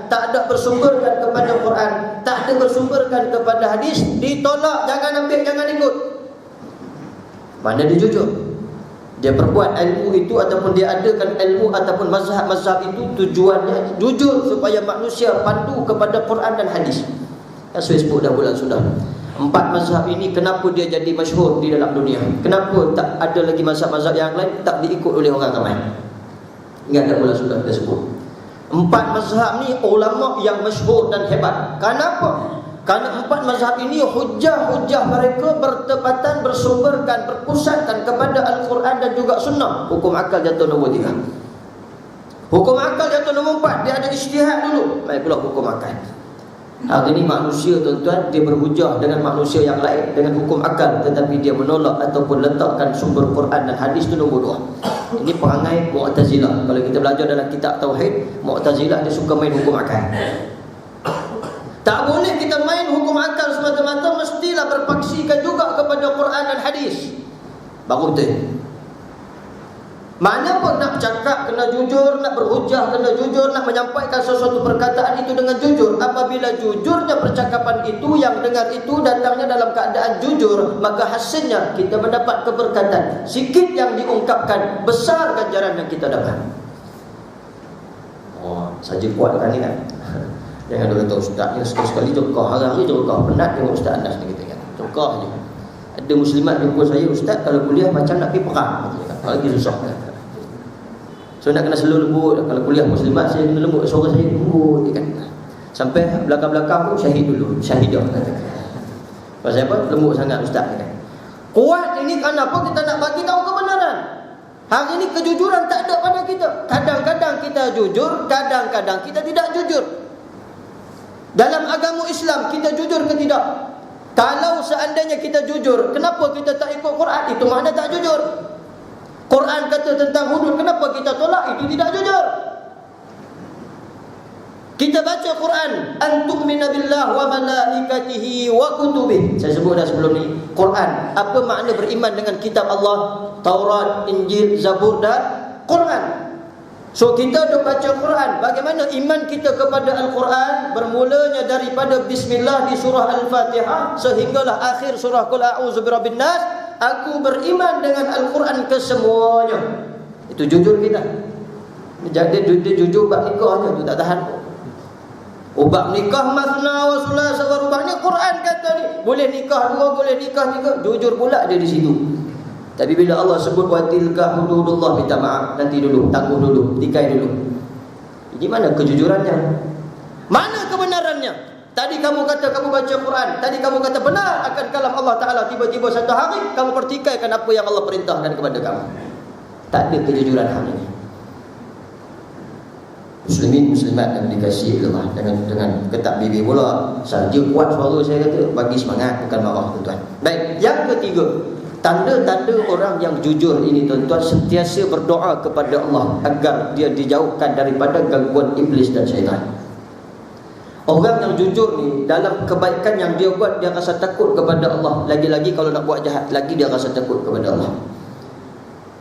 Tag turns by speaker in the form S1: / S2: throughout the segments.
S1: tak ada bersumberkan kepada Quran, tak ada bersumberkan kepada hadis, ditolak, jangan ambil, jangan ikut. Mana dia jujur? Dia perbuat ilmu itu ataupun dia adakan ilmu ataupun mazhab-mazhab itu tujuannya jujur supaya manusia pandu kepada Quran dan hadis. Facebook dah bulan sudah. 4 mazhab ini kenapa dia jadi masyhur di dalam dunia? Kenapa tak ada lagi mazhab-mazhab yang lain tak diikut oleh orang ramai? Ingat tak bulan sudah dia sebut. 4 mazhab ni ulama yang masyhur dan hebat. Kenapa? Kerana 4 mazhab ini hujah-hujah mereka bertepatan, bersumberkan, berpusatkan kepada Al-Quran dan juga Sunnah. Hukum akal jatuh nombor 3. Hukum akal jatuh nombor 4. Dia ada ijtihad dulu, baik pula hukum akal. Hari ini manusia, tuan-tuan, dia berhujah dengan manusia yang lain dengan hukum akal, tetapi dia menolak ataupun letakkan sumber Quran dan hadis itu nombor 2. Ini perangai Mu'tazilah. Kalau kita belajar dalam kitab Tauhid, Mu'tazilah dia suka main hukum akal. Tak boleh kita main hukum akal semata-mata, mestilah berpaksikan juga kepada Quran dan hadis. Baru betul. Mana pun nak cakap kena jujur, nak berhujah kena jujur, nak menyampaikan sesuatu perkataan itu dengan jujur. Apabila jujurnya percakapan itu, yang dengar itu datangnya dalam keadaan jujur, maka hasilnya kita mendapat keberkatan. Sikit yang diungkapkan, besar ganjaran yang kita dapat. Oh, saja kuatkan ni kan. Jangan dia kata ustaz ni sekali-sekali jokah, hari-hari jokah, penat tengok Ustaz Anas ni kita kan. Jokah je. Ada muslimat jumpa saya, ustaz kalau kuliah macam nak pergi perang, lagi susah. So nak kena slow lembut. Kalau kuliah muslimat saya kena lembut, suara saya lembut kan. Sampai belakang-belakang tu syahid dulu, syahidah katakan. Pasal apa? Lembut sangat ustaz kan. Kuat ini kenapa kita nak bagi tahu kebenaran. Hari ini kejujuran tak ada pada kita. Kadang-kadang kita jujur, kadang-kadang kita tidak jujur. Dalam agama Islam kita jujur ke tidak? Kalau seandainya kita jujur, kenapa kita tak ikut Quran? Itu makna tak jujur. Quran kata tentang hudud, kenapa kita tolak? Itu tidak jujur. Kita baca Quran, antu'mina billah wa malaikatihi wa kutubih. Saya sebut dah sebelum ni. Quran, apa makna beriman dengan kitab Allah? Taurat, Injil, Zabur dan Quran. So kita duk baca Quran. Bagaimana iman kita kepada Al-Quran? Bermulanya daripada Bismillah di surah Al-Fatihah sehinggalah akhir surah Qul a'udzu birabbin nas. Aku beriman dengan Al-Quran kesemuanya. Itu jujur kita. Jadi dia jujur bab nikahnya tu tak tahan. Bab nikah masna wa sulasa wa rubah ni Quran kata ni. Boleh nikah dua, boleh nikah tiga. Jujur pula dia di situ. Tapi bila Allah sebut wa tilka hududullah, minta maaf, nanti dulu, tangguh dulu, tikai dulu. Ini mana kejujurannya? Mana kebenarannya? Tadi kamu kata kamu baca Quran, tadi kamu kata benar akan kalam Allah Ta'ala, tiba-tiba satu hari kamu pertikaikan apa yang Allah perintahkan kepada kamu. Tak ada kejujuran hari ini. Muslimin muslimat yang dikasihi Allah, dengan ketak bibir pula saja kuat suara saya kata, bagi semangat bukan marah tuan-tuan. Baik, yang ketiga, tanda-tanda orang yang jujur ini tuan-tuan, sentiasa berdoa kepada Allah agar dia dijauhkan daripada gangguan iblis dan syaitan. Orang yang jujur ni, dalam kebaikan yang dia buat, dia rasa takut kepada Allah. Lagi-lagi kalau nak buat jahat, lagi dia rasa takut kepada Allah.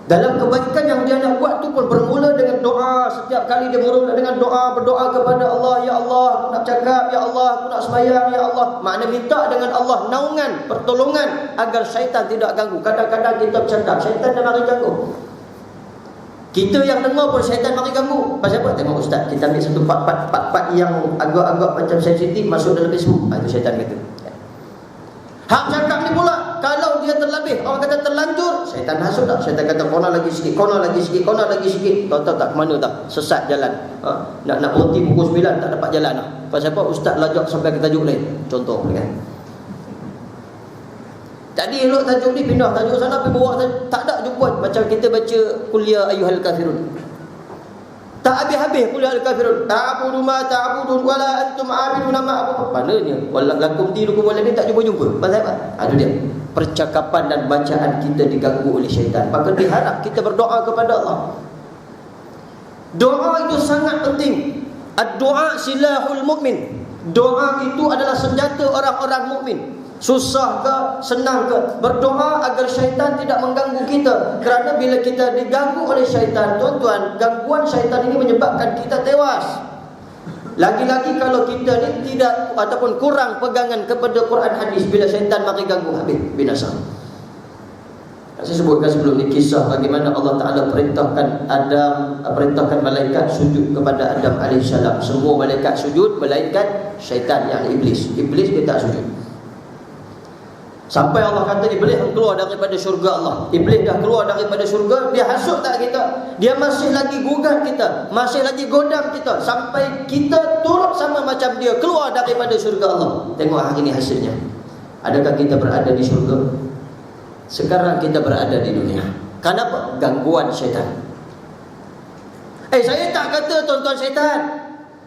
S1: Dalam kebaikan yang dia nak buat tu pun bermula dengan doa. Setiap kali dia mula dengan doa, berdoa kepada Allah. Ya Allah, aku nak cakap. Ya Allah, aku nak sembahyang. Ya Allah. Makna minta dengan Allah naungan, pertolongan agar syaitan tidak ganggu. Kadang-kadang kita bercakap, syaitan dah mari ganggu. Kita yang dengar pun syaitan mari ganggu. Pasal apa? Tengok ustaz, kita ambil satu part yang agak-agak macam sensitif, masuk dalam Facebook. Itu syaitan kata. Hak cakap ni pula, kalau dia terlebih, orang kata terlanjur, syaitan hasut tak? Syaitan kata kona lagi sikit, kona lagi sikit, kona lagi sikit. Tahu tak ke mana tak? Sesat jalan. Nak berhenti pukul 9 tak dapat jalan lah. Pasal apa? Ustaz lajak sampai ke tajuk lain. Contoh kan. Tadi elok tajuk ni, pindah tajuk sana, pergi bawa tajuk. Tak ada jumpa. Macam kita baca kuliah ayyuhal kafirun. Tak habis-habis kuliah al-kafirun. Ta'budu ma ta'budun wala antum 'abiduna ma a'budu. Maknanya wala lakum dinukum wala din, tak jumpa-jumpa. Pasal apa? Itu dia. Percakapan dan bacaan kita diganggu oleh syaitan. Maka diharap kita berdoa kepada Allah. Doa itu sangat penting. Ad-doa silahul mukmin. Doa itu adalah senjata orang-orang mukmin. Susah ke, senang ke, berdoa agar syaitan tidak mengganggu kita. Kerana bila kita diganggu oleh syaitan, tuan-tuan, gangguan syaitan ini menyebabkan kita tewas. Lagi-lagi kalau kita ni tidak ataupun kurang pegangan kepada Quran hadis, bila syaitan mari ganggu, habis binasa. Saya sebutkan sebelum ni kisah bagaimana Allah Ta'ala perintahkan malaikat sujud kepada Adam AS. Semua malaikat sujud, malaikat syaitan yang iblis dia tak sujud. Sampai Allah kata iblis keluar daripada syurga Allah. Iblis dah keluar daripada syurga, dia hasut tak kita? Dia masih lagi gugat kita, masih lagi godam kita, sampai kita turut sama macam dia keluar daripada syurga Allah. Tengok hari ini hasilnya. Adakah kita berada di syurga? Sekarang kita berada di dunia. Kenapa? Gangguan syaitan. Saya tak kata tuan-tuan syaitan.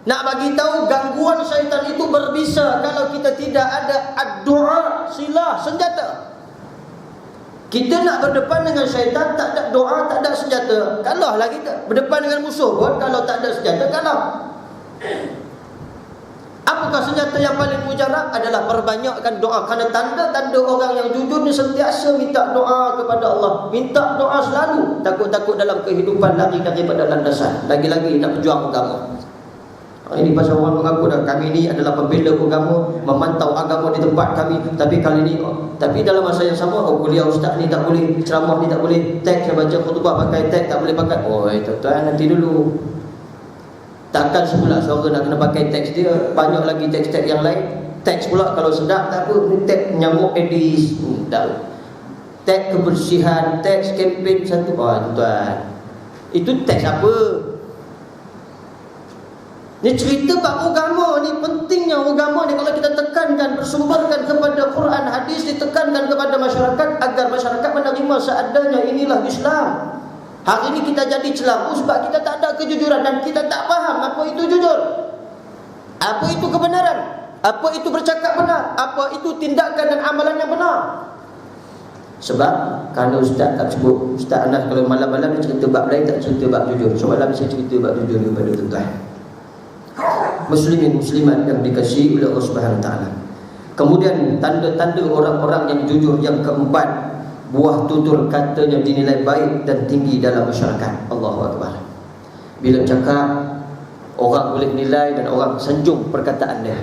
S1: Nak bagi tahu gangguan syaitan itu berbisa kalau kita tidak ada ad-doa, silah, senjata. Kita nak berdepan dengan syaitan, tak ada doa, tak ada senjata, kalahlah kita. Berdepan dengan musuh pun kalau tak ada senjata, kalah. Apakah senjata yang paling mujarab? Adalah perbanyakkan doa. Kerana tanda-tanda orang yang jujur ni sentiasa minta doa kepada Allah. Minta doa selalu. Takut-takut dalam kehidupan lari daripada landasan. Lagi-lagi nak berjuang agama. Ini pasal orang mengaku dah, kami ni adalah pembela agama, memantau agama di tempat kami. Tapi kali ni, tapi dalam masa yang sama, kuliah ustaz ni tak boleh, ceramah ni tak boleh, teks saya baca khutbah pakai teks tak boleh pakai. Tuan-tuan nanti dulu. Takkan semula suara nak kena pakai teks dia, banyak lagi teks-teks yang lain. Teks pula kalau sedap tak apa, ni teks nyamuk Aedes, teks kebersihan, teks kempen satu. Tuan, itu teks apa? Ni cerita bab agama ni, pentingnya agama ni kalau kita tekankan, bersumberkan kepada Quran hadis, ditekankan kepada masyarakat agar masyarakat menerima seadanya. Inilah Islam. Hari ini kita jadi celaru sebab kita tak ada kejujuran dan kita tak faham apa itu jujur, apa itu kebenaran, apa itu bercakap benar, apa itu tindakan dan amalan yang benar. Sebab kerana ustaz tak sebut, Ustaz Anas kalau malam-malam dia cerita bab lain, tak cerita bab jujur. So malam saya cerita bab jujur kepada tuan-tuan muslimin muslimat yang dikasihi oleh Allah Subhanahu Taala. Kemudian tanda-tanda orang-orang yang jujur yang keempat, buah tutur katanya dinilai baik dan tinggi dalam masyarakat. Allahu Akbar. Bila cakap, orang boleh nilai dan orang sanjung perkataan dia.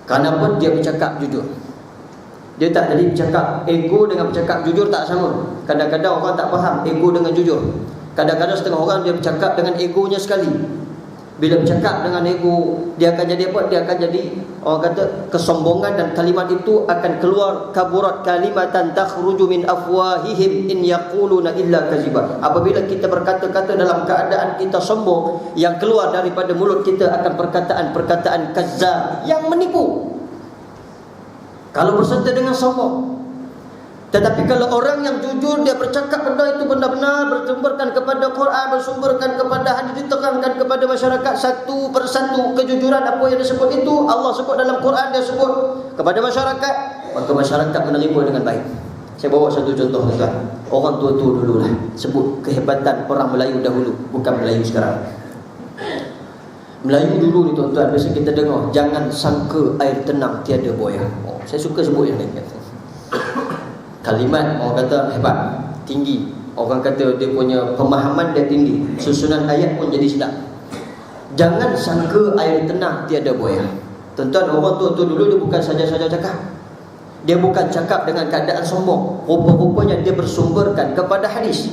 S1: Kenapa? Dia bercakap jujur. Dia tak jadi bercakap ego dengan bercakap jujur tak sama. Kadang-kadang orang tak faham ego dengan jujur. Kadang-kadang setengah orang dia bercakap dengan egonya sekali. Bila bercakap dengan ego, dia akan jadi apa? Dia akan jadi, orang kata, kesombongan, dan kalimat itu akan keluar, kaburat kalimatan takhruju min afwahihim in yaquluna illa kaziba. Apabila kita berkata-kata dalam keadaan kita sombong, yang keluar daripada mulut kita akan perkataan-perkataan kazzab yang menipu. Kalau berserta dengan sombong. Tetapi kalau orang yang jujur, dia bercakap benda itu benar-benar, bersumberkan kepada Quran, bersumberkan kepada hadis, diterangkan kepada masyarakat satu persatu kejujuran apa yang disebut itu, Allah sebut dalam Quran, dia sebut kepada masyarakat, maka masyarakat menerima dengan baik. Saya bawa satu contoh tuan-tuan. Orang tua-tua dululah sebut kehebatan orang Melayu dahulu, bukan Melayu sekarang. Melayu dulu ni tuan-tuan, biasa kita dengar, jangan sangka air tenang tiada buaya. Saya suka sebut yang ni. Kalimat orang kata hebat, tinggi. Orang kata dia punya pemahaman dia tinggi. Susunan ayat pun jadi sedap. Jangan sangka air tenang tiada buaya. Tuan-tuan, orang tua-tua dulu dia bukan saja-saja cakap. Dia bukan cakap dengan keadaan sombong. Rupa-rupanya dia bersumberkan kepada hadis.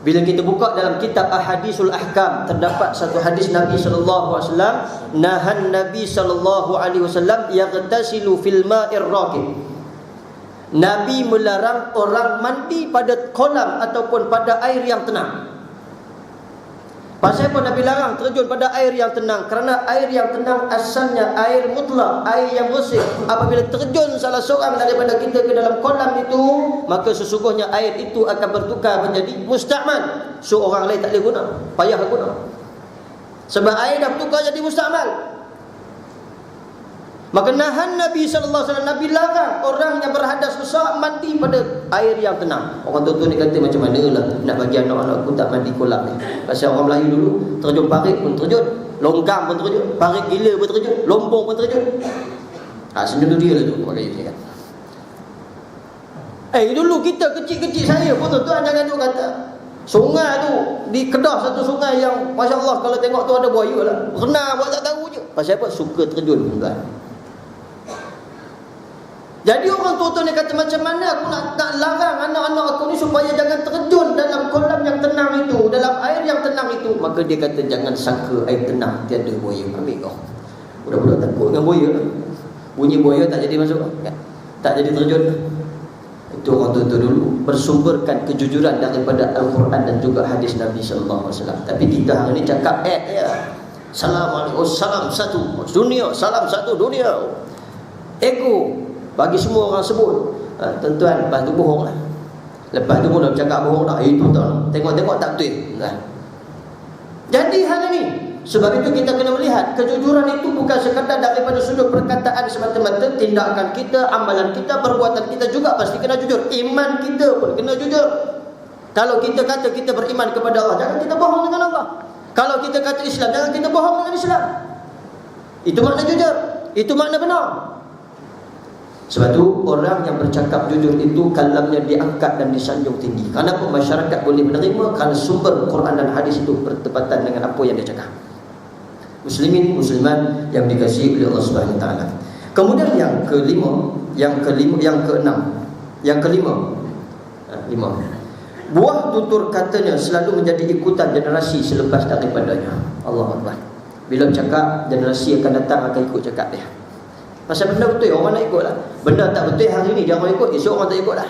S1: Bila kita buka dalam kitab Ahadisul Ahkam, terdapat satu hadis Nabi sallallahu alaihi wasallam, nahan Nabi sallallahu alaihi wasallam yaghtasilu fil ma'ir raqib. Nabi melarang orang mandi pada kolam ataupun pada air yang tenang. Pasal apa Nabi larang terjun pada air yang tenang? Kerana air yang tenang asalnya air mutlak, air yang bersih. Apabila terjun salah seorang daripada kita ke dalam kolam itu, maka sesungguhnya air itu akan bertukar menjadi musta'mal. So orang lain tak boleh guna, payah guna. Sebab air dah bertukar jadi musta'mal. Maka nahan Nabi SAW, Nabi larang orang yang berhadas besar mandi pada air yang tenang. Orang tua-tua ni kata macam mana lah nak bagi anak-anak aku tak mandi kolam ni. Pasal orang Melayu dulu terjun parit pun terjun, longgang pun terjun, parit gila pun terjun, lombong pun terjun. Senyum tu dia lah tu pakai ni kan. Dulu kita kecil-kecil saya pun tuan-tuan jangan tu kata Sungai tu di Kedah, satu sungai yang Masya Allah kalau tengok tu ada buaya lah. Renang buat tak tahu je. Pasal apa? Suka terjun, tuan. Jadi orang tua ni kata, macam mana aku nak larang anak-anak aku ni supaya jangan terjun dalam kolam yang tenang itu, dalam air yang tenang itu. Maka dia kata, jangan sangka air tenang tiada buaya. Ambil kau. Budak-budak takut dengan buaya. Bunyi buaya tak jadi masuk, tak jadi terjun. Itu orang tua dulu bersumberkan kejujuran daripada Al-Quran dan juga hadis Nabi SAW. Tapi kita hari ni cakap ya. Assalamualaikum, salam satu dunia, salam satu dunia. Ego bagi semua orang sebut. Tuan-tuan, lepas tu bohong lah. Lepas tu pun dah bercakap bohong dah. Itu tak, tengok-tengok tak betul. Jadi hari ni, sebab itu kita kena melihat kejujuran itu bukan sekadar daripada sudut perkataan semata-mata. Tindakan kita, amalan kita, perbuatan kita juga pasti kena jujur. Iman kita pun kena jujur. Kalau kita kata kita beriman kepada Allah, jangan kita bohong dengan Allah. Kalau kita kata Islam, jangan kita bohong dengan Islam. Itu makna jujur. Itu makna benar. Sebab itu orang yang bercakap jujur itu kalamnya diangkat dan disanjung tinggi. Kenapa masyarakat boleh menerima? Kerana sumber Quran dan hadis itu bertepatan dengan apa yang dia cakap. Muslimin, muslimat yang dikasihi oleh Allah Subhanahu Wa Taala. Kemudian yang kelima, yang keenam, yang kelima, buah tutur katanya selalu menjadi ikutan generasi selepas daripadanya. Allah Akbar. Bila bercakap, generasi akan datang akan ikut cakap dia. Pasal benda betul, orang nak ikut lah. Benda tak betul hari ni dia orang ikut, esok orang tak ikut lah.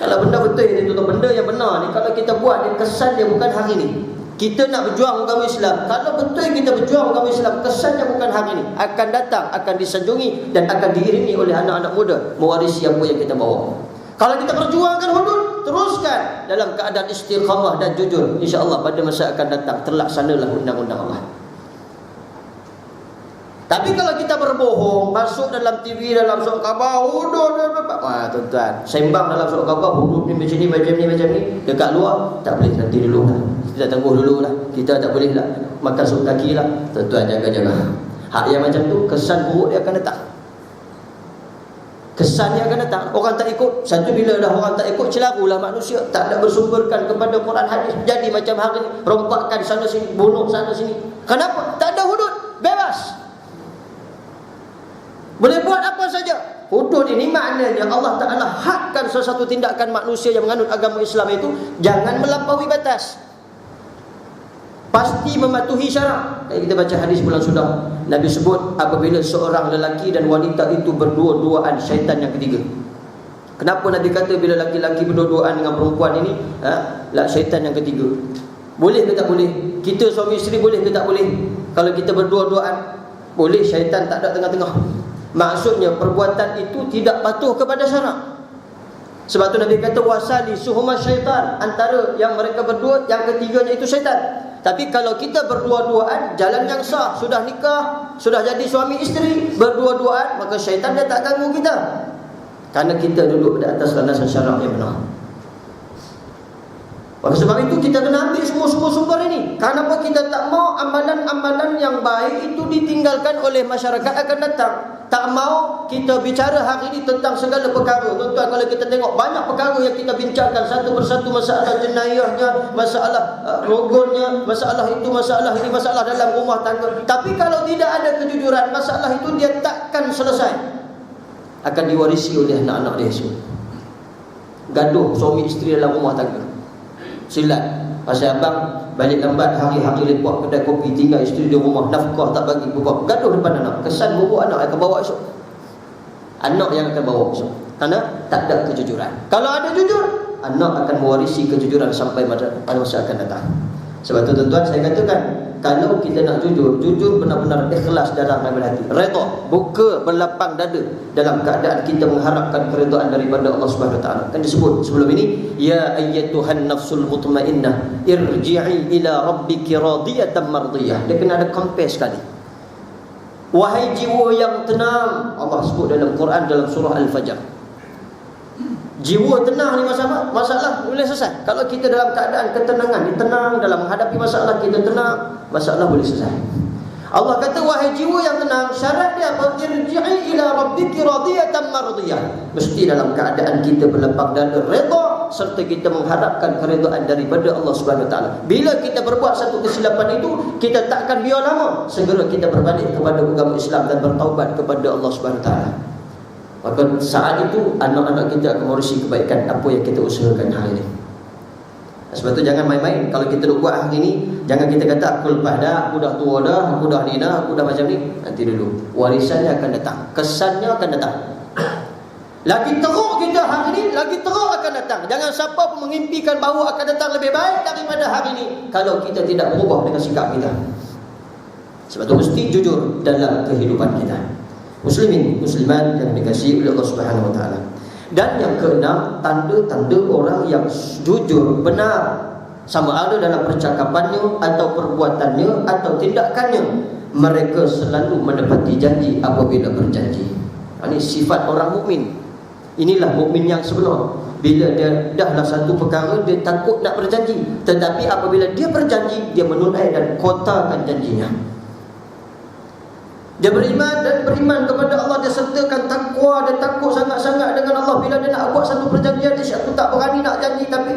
S1: Kalau benda betul itu benda yang benar ni, kalau kita buat dia, kesan dia bukan hari ni. Kita nak berjuang agama Islam. Kalau betul kita berjuang agama Islam, kesannya bukan hari ini. Akan datang, akan disanjungi dan akan diiringi oleh anak-anak muda mewarisi apa yang kita bawa. Kalau kita perjuangkan hudud, teruskan dalam keadaan istiqamah dan jujur, insya-Allah pada masa akan datang terlaksanalah undang-undang Allah. Tapi kalau kita berbohong, masuk dalam TV, dalam surat khabar, hudud, tuan-tuan, sembang dalam surat khabar, hudud ni macam ni, dekat luar, tak boleh, nanti dulu lah. Kita tunggu dulu lah. Kita tak boleh lah makan sup kaki lah. Tuan-tuan, jaga-jaga. Hak yang macam tu, kesan buruk dia akan datang. Kesan dia akan datang. Orang tak ikut. Satu bila dah orang tak ikut, celarulah manusia. Tak ada bersumberkan kepada Quran hadis. Jadi macam hari ni, rompakkan sana sini, bunuh sana sini. Kenapa? Tak ada hudud. Bebas. Boleh buat apa saja. Hudud ini maknanya Allah Ta'ala hadkan sesuatu tindakan manusia yang menganut agama Islam itu jangan melampaui batas. Pasti mematuhi syarak. Kita baca hadis bulan sudah, Nabi sebut apabila seorang lelaki dan wanita itu berdua-duaan, syaitan yang ketiga. Kenapa Nabi kata bila lelaki berdua-duaan dengan perempuan ini, syaitan yang ketiga? Boleh ke tak boleh? Kita suami isteri boleh ke tak boleh? Kalau kita berdua-duaan, boleh, syaitan tak ada tengah-tengah. Maksudnya perbuatan itu tidak patuh kepada syarak. Sebab tu Nabi kata wasali suhuma syaitan, antara yang mereka berdua, yang ketiganya itu syaitan. Tapi kalau kita berdua-duaan, jalan yang sah, sudah nikah, sudah jadi suami isteri, berdua-duaan, maka syaitan dia tak ganggu kita. Kerana kita duduk di atas landasan syarak yang benar. Oleh sebab itu kita kena ambil semua sumber ini. Kenapa kita tak mau amalan-amalan yang baik itu ditinggalkan oleh masyarakat akan datang. Tak mau kita bicara hari ini tentang segala perkara. Tuan-tuan, kalau kita tengok banyak perkara yang kita bincangkan satu persatu, masalah jenayahnya, masalah rogolnya, masalah itu, masalah ini, masalah dalam rumah tangga. Tapi kalau tidak ada kejujuran, masalah itu dia takkan selesai. Akan diwarisi oleh anak-anak dia semua. Gaduh suami isteri dalam rumah tangga. Silat pasal abang balik lambat, hari-hari lepak kedai kopi, tinggal isteri di rumah, nafkah tak bagi, berbuat gaduh depan anak. Kesan buruk anak akan bawa esok. Anak yang akan bawa esok. Kerana tak ada kejujuran. Kalau ada jujur, anak akan mewarisi kejujuran sampai pada masa akan datang. Sebab tu tuan-tuan, saya katakan, kalau kita nak jujur, jujur benar-benar ikhlas dalam hati, redha, buka berlapang dada dalam keadaan kita mengharapkan keredaan daripada Allah Subhanahu Wa Taala. Kan disebut sebelum ini, ya ayyatuhan nafsul mutmainnah irji'i ila rabbiki radiyatan mardiyah. Dia kena ada compare sekali. Wahai jiwa yang tenang, Allah sebut dalam Quran dalam surah Al-Fajr. Jiwa tenang ni masalah boleh selesai. Kalau kita dalam keadaan ketenangan, tenang dalam menghadapi masalah, kita tenang, masalah boleh selesai. Allah kata wahai jiwa yang tenang, syarat dia apa? Irji'i ila rabbiki radiyatan mardiyah. Mesti dalam keadaan kita berlapang dada, redha bertakwa serta kita mengharapkan keridaan daripada Allah Subhanahu Wa Taala. Bila kita berbuat satu kesilapan itu, kita takkan biar lama, segera kita berbalik kepada agama Islam dan bertaubat kepada Allah Subhanahu Wa Taala. Maka saat itu anak-anak kita akan mewarisi kebaikan apa yang kita usahakan hari ini. Sebab tu jangan main-main. Kalau kita nak buat hari ni, jangan kita kata aku lepas dah, aku dah tua dah, aku dah ni dah, aku dah macam ni. Nanti dulu, warisannya akan datang, kesannya akan datang. Lagi teruk kita hari ni, lagi teruk akan datang. Jangan siapa pun mengimpikan bahawa akan datang lebih baik daripada hari ni kalau kita tidak berubah dengan sikap kita. Sebab tu mesti jujur dalam kehidupan kita. Muslimin, muslimat yang dikasihi oleh Allah Subhanahu Wa Taala. Dan yang keenam, tanda-tanda orang yang jujur, benar, sama ada dalam percakapannya atau perbuatannya atau tindakannya, mereka selalu menepati janji apabila berjanji. Ini sifat orang mukmin. Inilah mukmin yang sebenar. Bila dia dahlah satu perkara, dia takut nak berjanji, tetapi apabila dia berjanji, dia menunai dan kotakan janjinya. Dia beriman dan beriman kepada Allah. Dia sertakan takwa. Dia takut sangat-sangat dengan Allah. Bila dia nak buat satu perjanjian, dia aku tak berani nak janji, tapi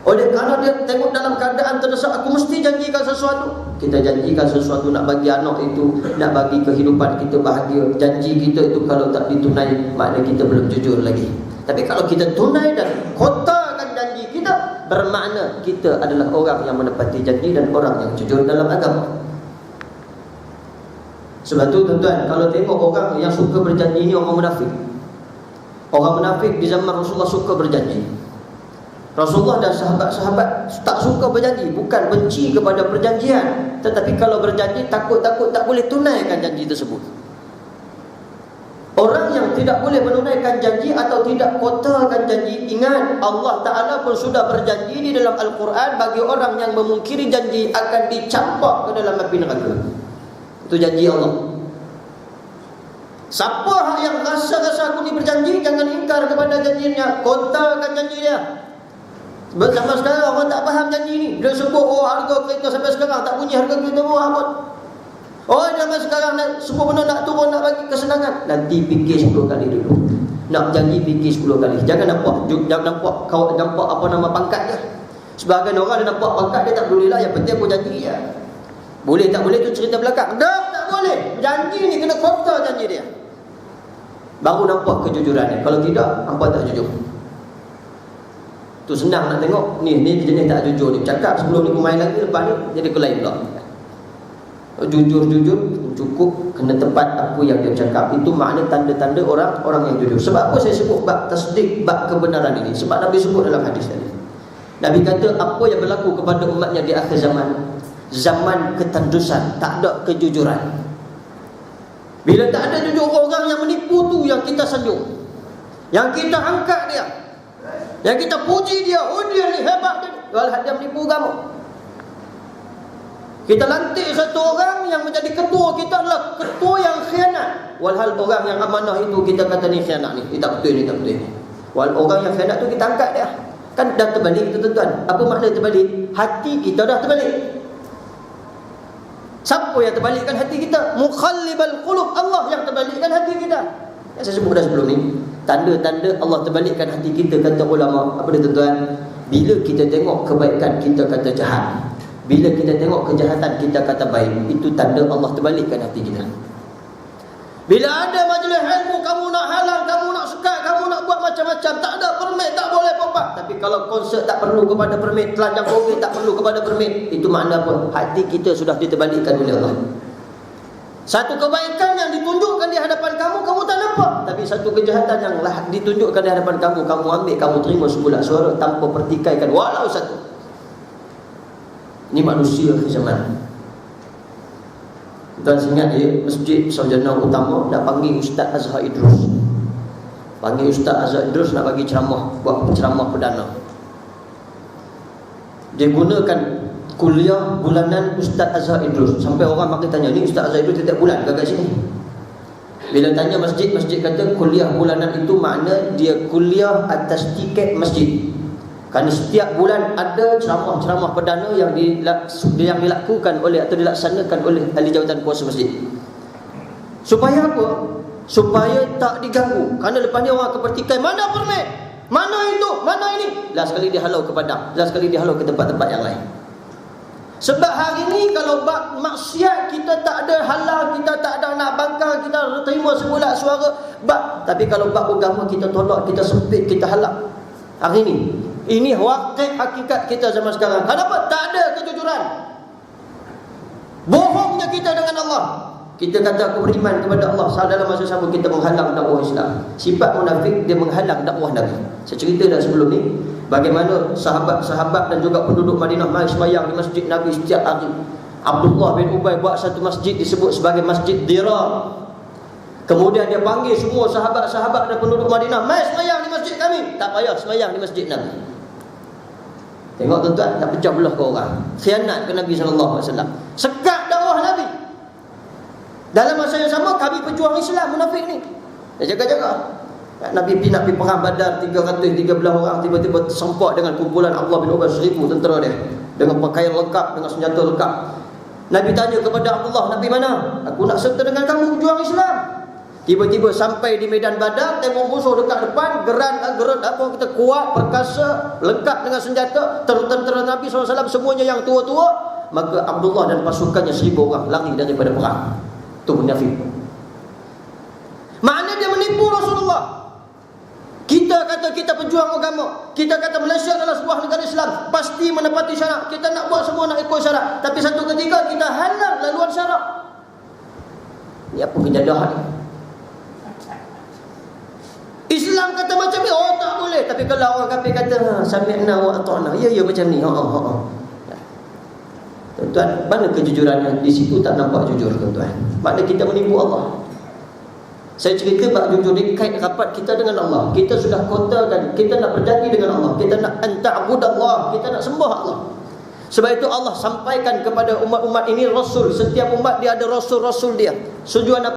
S1: oleh kerana dia tengok dalam keadaan terdesak, aku mesti janjikan sesuatu. Kita janjikan sesuatu nak bagi anak itu, nak bagi kehidupan kita bahagia. Janji kita itu kalau tak ditunai, maknanya kita belum jujur lagi. Tapi kalau kita tunai dan kotakan janji kita, bermakna kita adalah orang yang menepati janji dan orang yang jujur dalam agama. Sebab tu tuan-tuan, kalau tengok orang yang suka berjanji ni orang munafik. Orang munafik di zaman Rasulullah suka berjanji. Rasulullah dan sahabat-sahabat tak suka berjanji, bukan benci kepada perjanjian, tetapi kalau berjanji takut-takut tak boleh tunaikan janji tersebut. Orang yang tidak boleh menunaikan janji atau tidak kotakan janji, ingat Allah Ta'ala pun sudah berjanji di dalam Al-Quran, bagi orang yang memungkiri janji akan dicampak ke dalam api neraka. Itu janji Allah. Siapa yang rasa-rasa aku ni berjanji, jangan ingkar kepada janjinya, kotakan janji dia. Sebab zaman sekarang orang tak faham janji ni. Dia sebut, oh harga kereta sampai sekarang tak bunyi harga kereta murah pun. Oh zaman sekarang nak semua benda nak turun, nak bagi kesenangan. Nanti fikir 10 kali dulu. Nak janji fikir 10 kali. Jangan nampak kau nampak apa nama pangkat dia. Sebahagian orang dia nampak pangkat dia tak peduli lah, yang penting aku janji je. Boleh tak boleh tu cerita belakang. Tak boleh. Janji ni kena kota janji dia. Baru nampak kejujurannya. Kalau tidak, hampa tak jujur. Tu senang nak tengok. Ni jenis tak jujur ni. Cakap sebelum ni main lagi, lepas ni jadi kelain pula. Jujur-jujur cukup, kena tepat apa yang dia cakap. Itu makna tanda-tanda orang yang jujur. Sebab apa saya sebut bab tasdik, bab kebenaran ini? Sebab Nabi sebut dalam hadis tadi. Nabi kata apa yang berlaku kepada umatnya di akhir zaman, zaman ketandusan, tak ada kejujuran. Bila tak ada jujur, orang yang menipu tu yang kita sanjung, yang kita angkat dia, yang kita puji dia, oh dia ni hebat dia, walhal dia menipu kamu. Kita lantik satu orang yang menjadi ketua kita adalah ketua yang khianat, walhal orang yang amanah itu kita kata ni khianat ni, tak betul ni, tak betul ni. Walhal orang yang khianat tu kita angkat dia. Kan dah terbalik tu tuan-tuan. Apa makna terbalik? Hati kita dah terbalik. Siapa yang terbalikkan hati kita? Mukhallibal qulub, Allah yang terbalikkan hati kita. Yang saya sebut dah sebelum ni, tanda-tanda Allah terbalikkan hati kita, kata ulama. Apa dia tuan-tuan? Bila kita tengok kebaikan, kita kata jahat. Bila kita tengok kejahatan, kita kata baik. Itu tanda Allah terbalikkan hati kita. Bila ada majlis ilmu, kamu nak halang, kamu nak sekat, kamu nak buat macam-macam, tak ada permit, tak boleh apa-apa. Tapi kalau konsert tak perlu kepada permit, telanjang COVID tak perlu kepada permit, itu makna apa? Hati kita sudah diterbalikkan oleh Allah. Satu kebaikan yang ditunjukkan di hadapan kamu, kamu tak nampak. Tapi satu kejahatan yang ditunjukkan di hadapan kamu, kamu ambil, kamu terima sebulan suara tanpa pertikaikan walau satu. Ini manusia ke zaman. Tuan ingat ya, Masjid Sarjana Utama nak panggil Ustaz Azhar Idrus. Panggil Ustaz Azhar Idrus nak bagi ceramah, buat ceramah perdana. Dia gunakan kuliah bulanan Ustaz Azhar Idrus. Sampai orang makin tanya, ni Ustaz Azhar Idrus setiap bulan ke kat sini? Bila tanya masjid kata kuliah bulanan itu makna dia kuliah atas tiket masjid. Kerana setiap bulan ada ceramah-ceramah perdana yang dilakukan oleh atau dilaksanakan oleh ahli jawatan kuasa masjid. Supaya apa? Supaya tak diganggu. Kerana lepas ni orang akan pertikai, mana permit? Mana itu? Mana ini? Last kali dia halau ke Padang, last kali dia halau ke tempat-tempat yang lain. Sebab hari ni kalau bab maksiat kita tak ada halang, kita tak ada nak bangkang, kita terima semula suara bab. Tapi kalau bab agama kita tolak, kita sempit, kita halang. Hari ni ini wakil hakikat kita zaman sekarang. Kenapa? Tak ada kejujuran. Bohongnya kita dengan Allah. Kita kata aku beriman kepada Allah, dalam masa sama kita menghalang dakwah Islam. Sifat munafik, dia menghalang dakwah Nabi. Saya cerita dah sebelum ni bagaimana sahabat-sahabat dan juga penduduk Madinah mai sembahyang di masjid Nabi setiap hari. Abdullah bin Ubay buat satu masjid disebut sebagai Masjid Dirar. Kemudian dia panggil semua sahabat-sahabat dan penduduk Madinah, mai sembahyang di masjid kami. Tak payah sembahyang di masjid Nabi. Tengok tuan-tuan, nak pecah belah ke orang. Khianat ke Nabi SAW. Sekat dakwah Nabi. Dalam masa yang sama kami pejuang Islam munafik ni. Dia jaga-jaga. Nabi nak pergi perang Badar 313 orang, tiba-tiba tersempak dengan kumpulan Abdullah bin Ubay 1000 tentera dia dengan pakaian lengkap, dengan senjata lengkap. Nabi tanya kepada Abdullah, Nabi mana? Aku nak serta dengan kamu berjuang Islam. Tiba-tiba sampai di medan Badar, tengok musuh dekat depan, geran apa kita kuat, perkasa, lengkap dengan senjata, tentera Nabi SAW semuanya yang tua-tua. Maka Abdullah dan pasukannya 1000 orang lari daripada perang. Itu munafik. Makna dia menipu Rasulullah. Kita kata kita pejuang agama, kita kata Malaysia adalah sebuah negara Islam, pasti menepati syarat. Kita nak buat semua nak ikut syarat, tapi satu ketika kita halang laluan syarat. Ini apa kejadah ni? Islam kata macam ni, oh tak boleh. Tapi kalau orang kafir kata sami'na wa ata'na, ya macam ni. Tuan-tuan, mana kejujurannya? Di situ tak nampak jujur, tuan-tuan. Maknanya kita menipu Allah. Saya cerita bab jujur ni kait rapat kita dengan Allah. Kita sudah kotakan, kita nak berjanji dengan Allah, kita nak anta'budallah, kita nak sembah Allah. Sebab itu Allah sampaikan kepada umat-umat ini rasul. Setiap umat dia ada rasul-rasul dia. Tujuan apa?